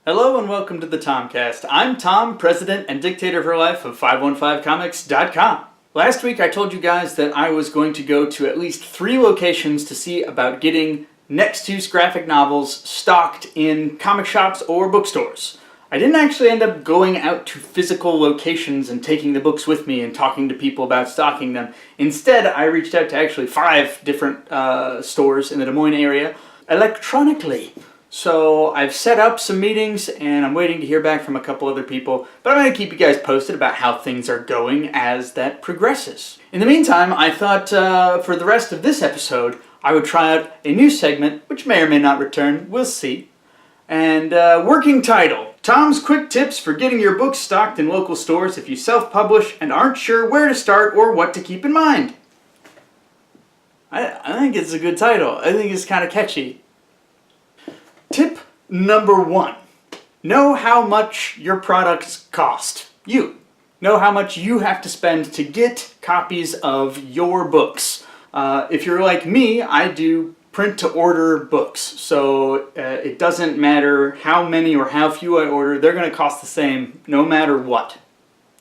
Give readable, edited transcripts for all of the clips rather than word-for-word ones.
Hello and welcome to the Thomcast. I'm Thom, president and dictator for life of 515comics.com. Last week I told you guys that I was going to go to at least 3 locations to see about getting Nextuus graphic novels stocked in comic shops or bookstores. I didn't actually end up going out to physical locations and taking the books with me and talking to people about stocking them. Instead, I reached out to actually 5 different stores in the Des Moines area electronically. So I've set up some meetings and I'm waiting to hear back from a couple other people, but I'm going to keep you guys posted about how things are going as that progresses. In the meantime, I thought for the rest of this episode, I would try out a new segment, which may or may not return, we'll see. And working title, Thom's Quick Tips for Getting Your Books Stocked in Local Stores if you self-publish and aren't sure where to start or what to keep in mind. I think it's a good title. I think it's kind of catchy. Tip number 1. Know how much your products cost. You. Know how much you have to spend to get copies of your books. If you're like me, I do print-to-order books. So it doesn't matter how many or how few I order, they're going to cost the same no matter what.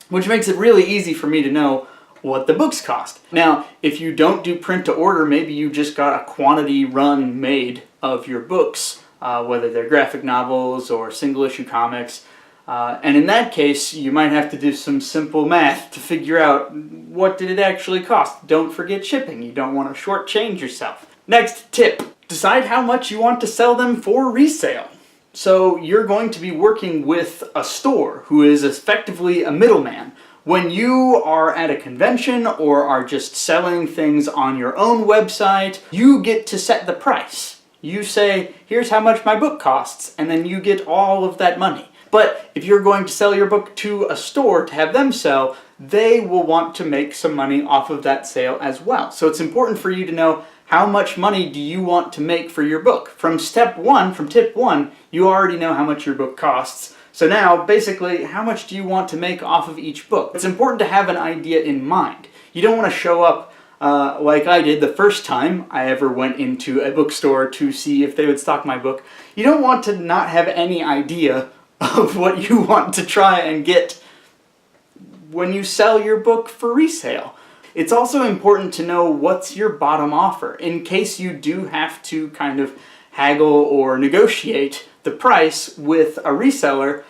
Which makes it really easy for me to know what the books cost. Now, if you don't do print-to-order, maybe you just got a quantity run made of your books. Whether they're graphic novels or single-issue comics. And in that case, you might have to do some simple math to figure out what did it actually cost. Don't forget shipping. You don't want to shortchange yourself. Next tip. Decide how much you want to sell them for resale. So you're going to be working with a store who is effectively a middleman. When you are at a convention or are just selling things on your own website, you get to set the price. You say, here's how much my book costs, and then you get all of that money. But if you're going to sell your book to a store to have them sell, they will want to make some money off of that sale as well. So it's important for you to know how much money do you want to make for your book. From tip 1, you already know how much your book costs. So now, basically, how much do you want to make off of each book? It's important to have an idea in mind. You don't want to show up like I did the first time I ever went into a bookstore to see if they would stock my book. You don't want to not have any idea of what you want to try and get when you sell your book for resale. It's also important to know what's your bottom offer in case you do have to kind of haggle or negotiate the price with a reseller.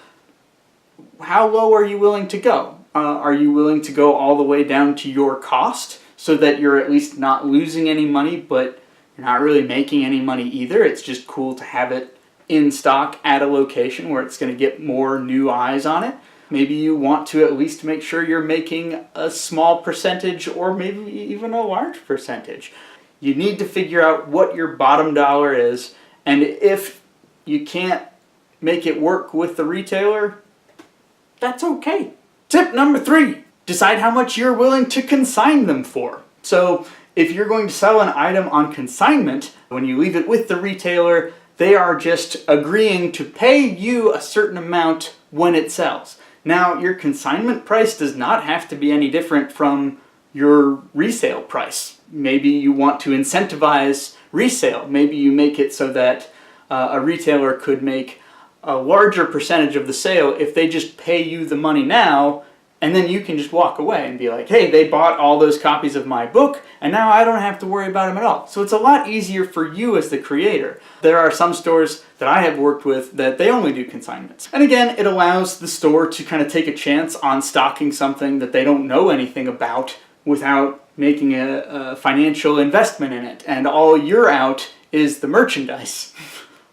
How low are you willing to go? Are you willing to go all the way down to your cost? So that you're at least not losing any money, but you're not really making any money either. It's just cool to have it in stock at a location where it's going to get more new eyes on it. Maybe you want to at least make sure you're making a small percentage or maybe even a large percentage. You need to figure out what your bottom dollar is, and if you can't make it work with the retailer, that's okay. Tip number 3. Decide how much you're willing to consign them for. So if you're going to sell an item on consignment, when you leave it with the retailer, they are just agreeing to pay you a certain amount when it sells. Now, your consignment price does not have to be any different from your resale price. Maybe you want to incentivize resale. Maybe you make it so that a retailer could make a larger percentage of the sale if they just pay you the money now. And then you can just walk away and be like, hey, they bought all those copies of my book, and now I don't have to worry about them at all. So it's a lot easier for you as the creator. There are some stores that I have worked with that they only do consignments. And again, it allows the store to kind of take a chance on stocking something that they don't know anything about without making a financial investment in it. And all you're out is the merchandise,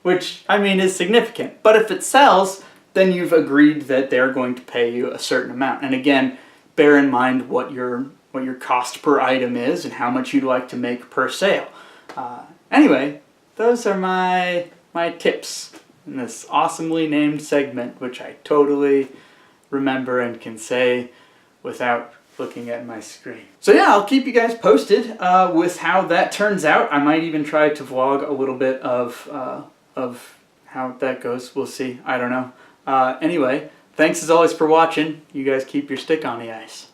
which, I mean, is significant. But if it sells, then you've agreed that they're going to pay you a certain amount. And again, bear in mind what your cost per item is and how much you'd like to make per sale. Anyway, those are my tips in this awesomely named segment, which I totally remember and can say without looking at my screen. So yeah, I'll keep you guys posted with how that turns out. I might even try to vlog a little bit of how that goes. We'll see. I don't know. Anyway, thanks as always for watching. You guys keep your stick on the ice.